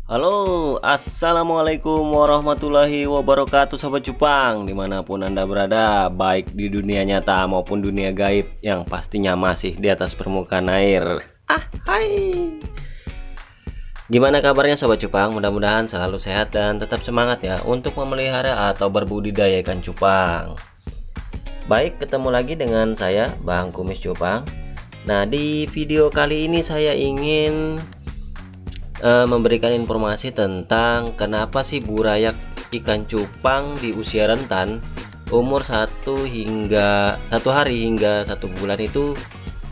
Halo, assalamualaikum warahmatullahi wabarakatuh, Sobat Cupang. Dimanapun Anda berada, baik di dunia nyata maupun dunia gaib, yang pastinya masih di atas permukaan air. Hai. Gimana kabarnya Sobat Cupang? Mudah-mudahan selalu sehat dan tetap semangat ya untuk memelihara atau berbudidaya ikan cupang. Baik, ketemu lagi dengan saya Bang Kumis Cupang. Nah, di video kali ini saya ingin memberikan informasi tentang kenapa sih burayak ikan cupang di usia rentan umur 1 hari hingga 1 bulan itu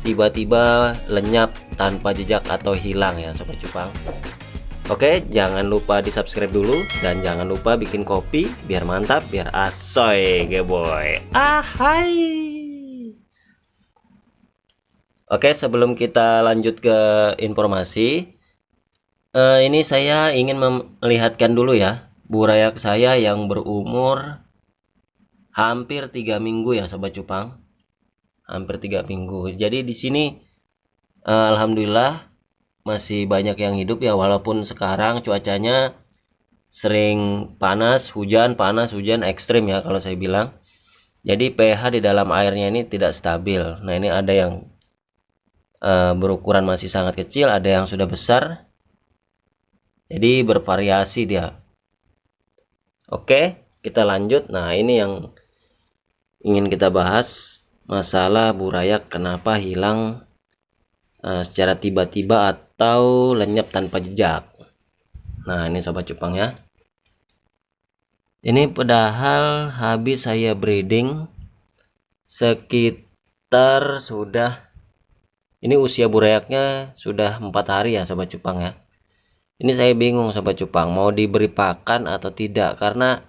tiba-tiba lenyap tanpa jejak atau hilang ya Sobat Cupang. Oke, jangan lupa di subscribe dulu dan jangan lupa bikin kopi biar mantap, biar asoy geboy. Hai. Oke, sebelum kita lanjut ke informasi, ini saya ingin melihatkan dulu ya burayak saya yang berumur hampir 3 minggu ya Sobat Cupang. Hampir 3 minggu. Jadi di sini alhamdulillah masih banyak yang hidup ya, walaupun sekarang cuacanya sering panas hujan ekstrim ya kalau saya bilang. Jadi pH di dalam airnya ini tidak stabil. Nah, ini ada yang berukuran masih sangat kecil, ada yang sudah besar. Jadi bervariasi dia. Oke, kita lanjut. Nah, ini yang ingin kita bahas, masalah burayak kenapa hilang secara tiba-tiba atau lenyap tanpa jejak. Nah, ini Sobat Cupang ya. Ini padahal habis saya breeding sekitar ini usia burayaknya sudah 4 hari ya Sobat Cupang ya. Ini saya bingung Sobat Cupang mau diberi pakan atau tidak, karena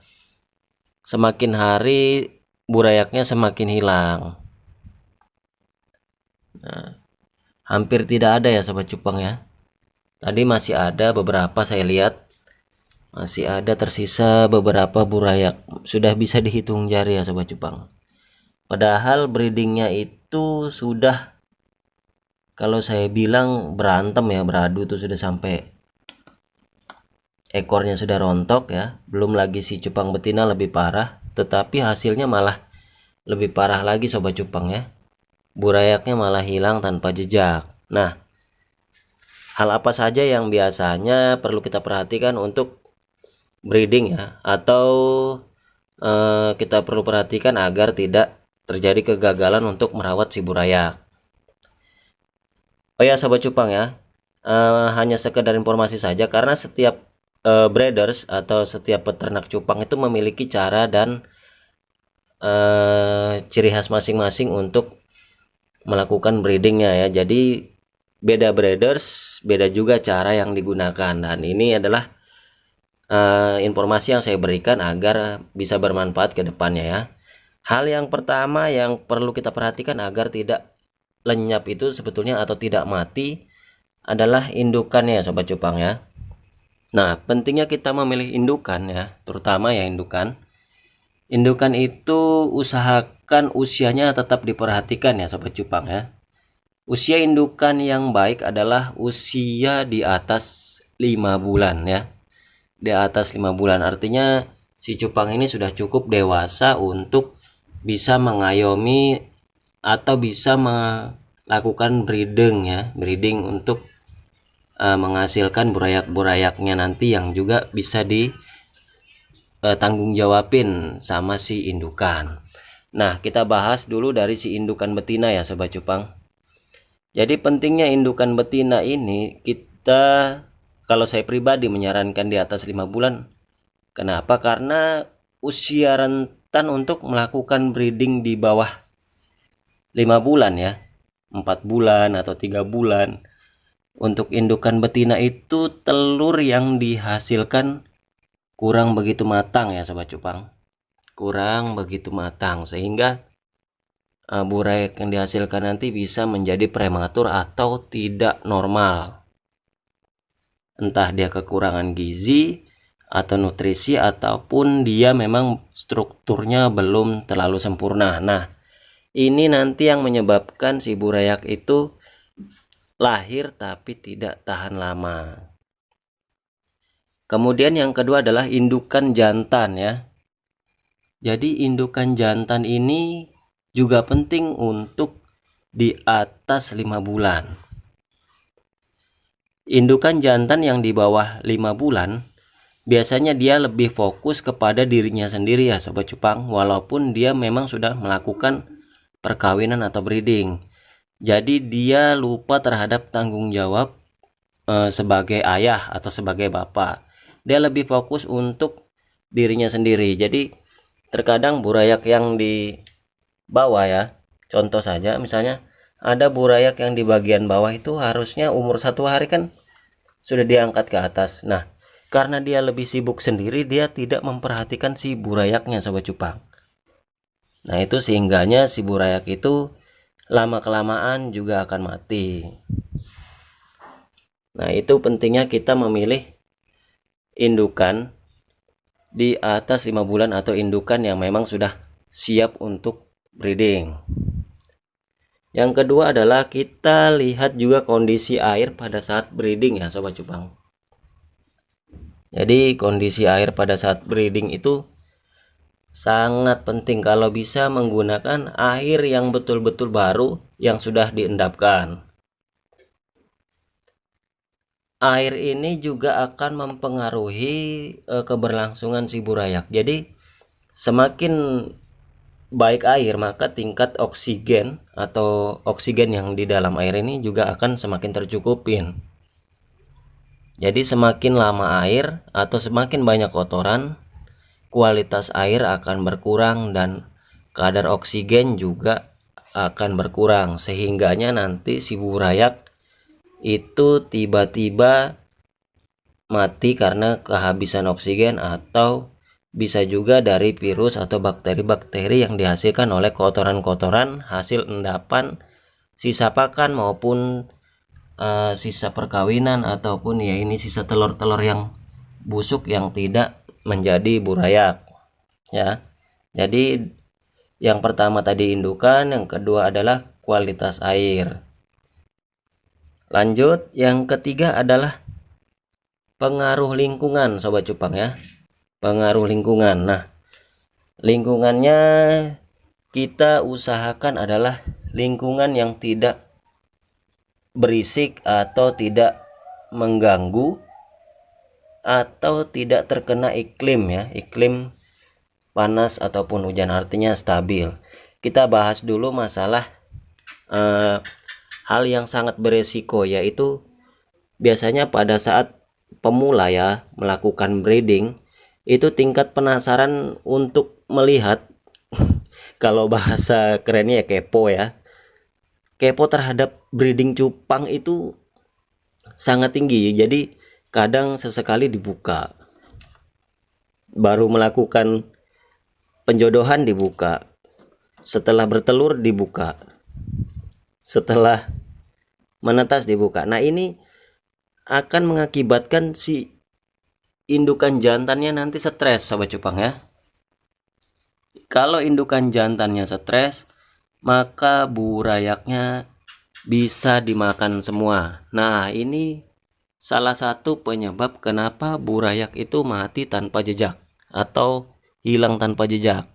semakin hari burayaknya semakin hilang. Nah, hampir tidak ada ya Sobat Cupang ya. Tadi masih ada beberapa, saya lihat masih ada tersisa beberapa burayak, sudah bisa dihitung jari ya Sobat Cupang. Padahal breedingnya itu sudah, kalau saya bilang berantem ya, beradu tuh sudah sampai ekornya sudah rontok ya. Belum lagi si cupang betina lebih parah, tetapi hasilnya malah lebih parah lagi Sobat Cupang ya. Burayaknya malah hilang tanpa jejak. Nah, hal apa saja yang biasanya perlu kita perhatikan untuk breeding ya, atau kita perlu perhatikan agar tidak terjadi kegagalan untuk merawat si burayak. Oh ya Sobat Cupang ya, hanya sekedar informasi saja, karena setiap breeders atau setiap peternak cupang itu memiliki cara dan ciri khas masing-masing untuk melakukan breedingnya ya. Jadi beda breeders, beda juga cara yang digunakan, dan ini adalah informasi yang saya berikan agar bisa bermanfaat ke depannya ya. Hal yang pertama yang perlu kita perhatikan agar tidak lenyap itu sebetulnya atau tidak mati adalah indukannya Sobat Cupang ya. Nah, pentingnya kita memilih indukan ya, terutama ya indukan. Indukan itu usahakan usianya tetap diperhatikan ya Sobat Cupang ya. Usia indukan yang baik adalah usia di atas 5 bulan ya. Di atas 5 bulan artinya si cupang ini sudah cukup dewasa untuk bisa mengayomi atau bisa melakukan breeding ya. Breeding untuk menghasilkan burayak-burayaknya nanti yang juga bisa ditanggung jawabin sama si indukan. Nah, kita bahas dulu dari si indukan betina ya Sobat Cupang. Jadi pentingnya indukan betina ini, kita, kalau saya pribadi menyarankan di atas 5 bulan. Kenapa? Karena usia rentan untuk melakukan breeding di bawah 5 bulan ya, 4 bulan atau 3 bulan. Untuk indukan betina itu telur yang dihasilkan kurang begitu matang ya Sobat Cupang. Kurang begitu matang sehingga burayak yang dihasilkan nanti bisa menjadi prematur atau tidak normal. Entah dia kekurangan gizi atau nutrisi, ataupun dia memang strukturnya belum terlalu sempurna. Nah, ini nanti yang menyebabkan si burayak itu lahir tapi tidak tahan lama. Kemudian yang kedua adalah indukan jantan ya. Jadi indukan jantan ini juga penting untuk di atas 5 bulan. Indukan jantan yang di bawah 5 bulan biasanya dia lebih fokus kepada dirinya sendiri ya Sobat Cupang, walaupun dia memang sudah melakukan perkawinan atau breeding. Jadi dia lupa terhadap tanggung jawab sebagai ayah atau sebagai bapak. Dia lebih fokus untuk dirinya sendiri. Jadi terkadang burayak yang di bawah ya, contoh saja misalnya ada burayak yang di bagian bawah itu harusnya umur 1 hari kan sudah diangkat ke atas. Nah, karena dia lebih sibuk sendiri, dia tidak memperhatikan si burayaknya Sobat Cupang. Nah, itu sehingganya si burayak itu lama kelamaan juga akan mati. Nah, itu pentingnya kita memilih indukan di atas 5 bulan atau indukan yang memang sudah siap untuk breeding. Yang kedua adalah kita lihat juga kondisi air pada saat breeding ya Sobat Cupang. Jadi kondisi air pada saat breeding itu sangat penting, kalau bisa menggunakan air yang betul-betul baru yang sudah diendapkan. Air ini juga akan mempengaruhi keberlangsungan si burayak. Jadi semakin baik air, maka tingkat oksigen atau oksigen yang di dalam air ini juga akan semakin tercukupin. Jadi semakin lama air atau semakin banyak kotoran, kualitas air akan berkurang dan kadar oksigen juga akan berkurang, sehingganya nanti si burayak itu tiba-tiba mati karena kehabisan oksigen, atau bisa juga dari virus atau bakteri-bakteri yang dihasilkan oleh kotoran-kotoran hasil endapan sisa pakan maupun sisa perkawinan, ataupun ya ini sisa telur-telur yang busuk yang tidak menjadi burayak ya. Jadi yang pertama tadi indukan, yang kedua adalah kualitas air. Lanjut, yang ketiga adalah pengaruh lingkungan Sobat Cupang ya. Pengaruh lingkungan. Nah, lingkungannya kita usahakan adalah lingkungan yang tidak berisik atau tidak mengganggu atau tidak terkena iklim ya, iklim panas ataupun hujan, artinya stabil. Kita bahas dulu masalah hal yang sangat beresiko, yaitu biasanya pada saat pemula ya melakukan breeding itu tingkat penasaran untuk melihat kalau bahasa kerennya ya kepo ya, kepo terhadap breeding cupang itu sangat tinggi. Jadi kadang sesekali dibuka, baru melakukan penjodohan dibuka, setelah bertelur dibuka, setelah menetas dibuka. Nah, ini akan mengakibatkan si indukan jantannya nanti stres Sobat Cupang ya. Kalau indukan jantannya stres, maka burayaknya bisa dimakan semua. Nah, ini salah satu penyebab kenapa burayak itu mati tanpa jejak atau hilang tanpa jejak.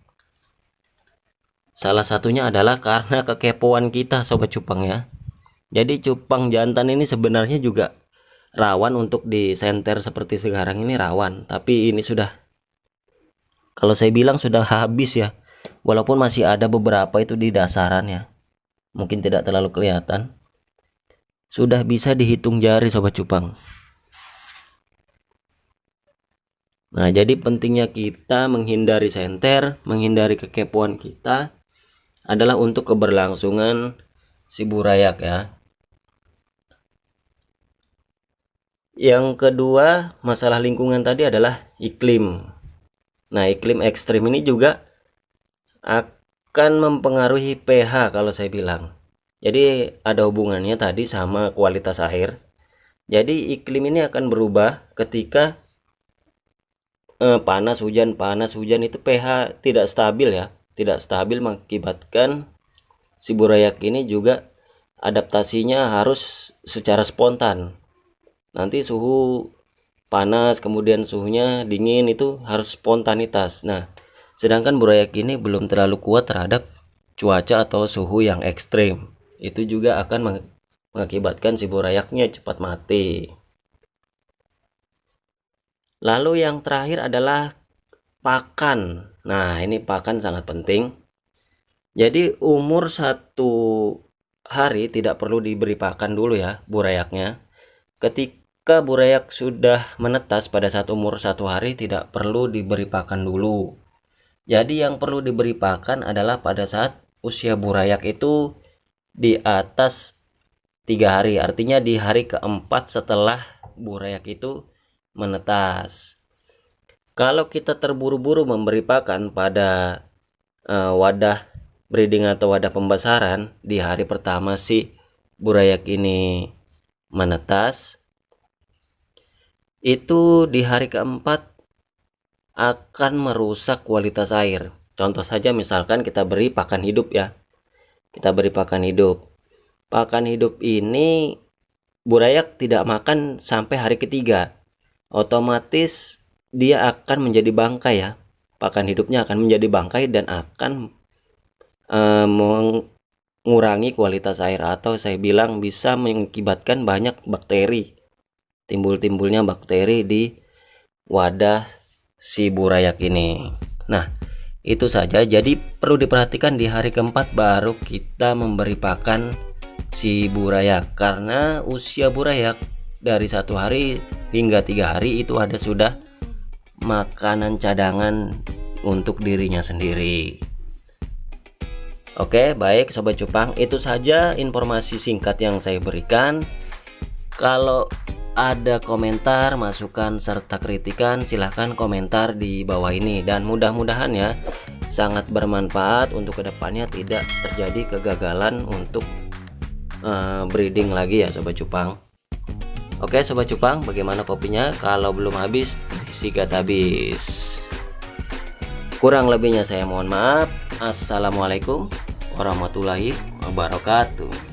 Salah satunya adalah karena kekepoan kita Sobat Cupang ya. Jadi cupang jantan ini sebenarnya juga rawan untuk disenter seperti sekarang ini, rawan. Tapi ini sudah, kalau saya bilang sudah habis ya. Walaupun masih ada beberapa itu di dasarannya, mungkin tidak terlalu kelihatan. Sudah bisa dihitung jari Sobat Cupang. Nah, jadi pentingnya kita menghindari senter, menghindari kekepoan kita adalah untuk keberlangsungan si burayak ya. Yang kedua, masalah lingkungan tadi adalah iklim. Nah, iklim ekstrim ini juga akan mempengaruhi pH kalau saya bilang. Jadi ada hubungannya tadi sama kualitas air. Jadi iklim ini akan berubah ketika panas hujan itu pH tidak stabil ya. Tidak stabil mengakibatkan si burayak ini juga adaptasinya harus secara spontan. Nanti suhu panas kemudian suhunya dingin, itu harus spontanitas. Nah, sedangkan burayak ini belum terlalu kuat terhadap cuaca atau suhu yang ekstrim. Itu juga akan mengakibatkan si burayaknya cepat mati. Lalu yang terakhir adalah pakan. Nah, ini pakan sangat penting. Jadi umur 1 hari tidak perlu diberi pakan dulu ya burayaknya. Ketika burayak sudah menetas pada saat umur 1 hari tidak perlu diberi pakan dulu. Jadi yang perlu diberi pakan adalah pada saat usia burayak itu di atas 3 hari. Artinya di hari keempat setelah burayak itu menetas. Kalau kita terburu-buru memberi pakan pada wadah breeding atau wadah pembesaran di hari pertama si burayak ini menetas, itu di hari keempat akan merusak kualitas air. Contoh saja misalkan kita beri pakan hidup ya. Kita beri pakan hidup. Pakan hidup ini burayak tidak makan sampai hari ketiga. Otomatis dia akan menjadi bangkai ya. Pakan hidupnya akan menjadi bangkai dan akan mengurangi kualitas air, atau saya bilang bisa mengakibatkan banyak bakteri, timbulnya bakteri di wadah si burayak ini. Nah, itu saja. Jadi perlu diperhatikan di hari keempat baru kita memberi pakan si burayak, karena usia burayak dari 1 hari hingga 3 hari itu ada sudah makanan cadangan untuk dirinya sendiri. Oke, baik Sobat Cupang, itu saja informasi singkat yang saya berikan. Kalau ada komentar, masukan, serta kritikan, silahkan komentar di bawah ini. Dan mudah-mudahan ya sangat bermanfaat untuk kedepannya tidak terjadi kegagalan untuk breeding lagi ya Sobat Cupang. Oke Sobat Cupang, bagaimana kopinya? Kalau belum habis, disikat habis. Kurang lebihnya saya mohon maaf. Assalamualaikum warahmatullahi wabarakatuh.